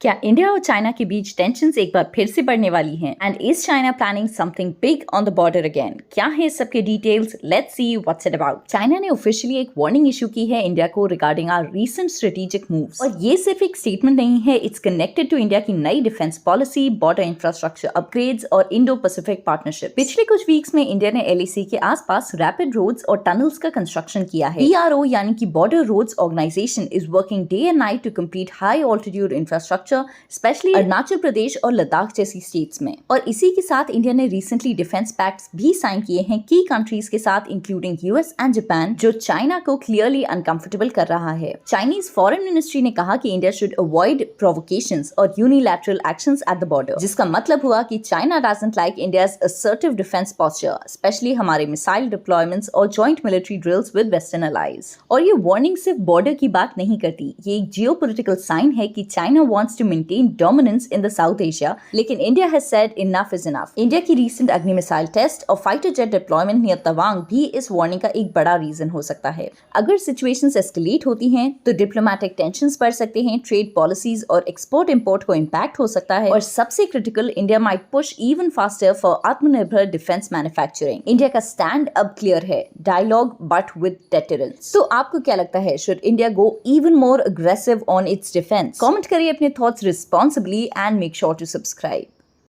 क्या इंडिया और चाइना के बीच टेंशंस एक बार फिर से बढ़ने वाली हैं? And is China planning something big on the border again? क्या है इस सब के details? Let's see what's it about. China ने ऑफिशियली एक वार्निंग इशू की है इंडिया को regarding our recent strategic moves. और ये सिर्फ एक स्टेटमेंट नहीं है, इट्स कनेक्टेड टू इंडिया की नई defence policy, border infrastructure upgrades और इंडो पैसिफिक पार्टनरशिप। पिछले कुछ वीक्स में इंडिया ने LAC के आसपास रैपिड रोड्स और टनल्स का कंस्ट्रक्शन किया है। BRO यानी कि border roads organisation is working day and night to complete high altitude infrastructure, specially Arunachal Pradesh और लद्दाख जैसी स्टेट्स में। और इसी के साथ इंडिया ने रिसेंटली डिफेंस पैक्ट्स भी साइन किए हैं की कंट्रीज के साथ, इंक्लूडिंग US एंड जापान, जो चाइना को क्लियरली अनकंफर्टेबल कर रहा है। चाइनीज फॉरेन मिनिस्ट्री ने कहा कि इंडिया शुड अवॉइड प्रोवोकेशंस और unilateral actions at the border, जिसका मतलब हुआ कि China doesn't like India's assertive defence posture, especially हमारे मिसाइल डिप्लॉयमेंट्स और joint military drills with western allies. और ये वार्निंग सिर्फ बॉर्डर की बात नहीं करती, ये एक जियोपॉलिटिकल साइन है कि China wants to maintain dominance in the South Asia, लेकिन India has said enough is enough। India की recent अग्नि मिसाइल टेस्ट और fighter jet deployment near Tawang भी इस वार्निंग का एक बड़ा रीजन हो सकता है। अगर सिचुएशंस एस्केलेट होती हैं तो डिप्लोमेटिक टेंशंस बढ़ सकते हैं, ट्रेड पॉलिसीज और एक्सपोर्ट इंपोर्ट को इम्पैक्ट हो सकता है, और सबसे critical, India might push even faster for आत्मनिर्भर डिफेंस मैन्युफैक्चरिंग। इंडिया का स्टैंड अब क्लियर है, डायलॉग बट विद डेटरेंस। तो आपको क्या लगता है, should India go even more aggressive on it's defence? Comment करिए अपने thoughts responsibly and make sure to subscribe.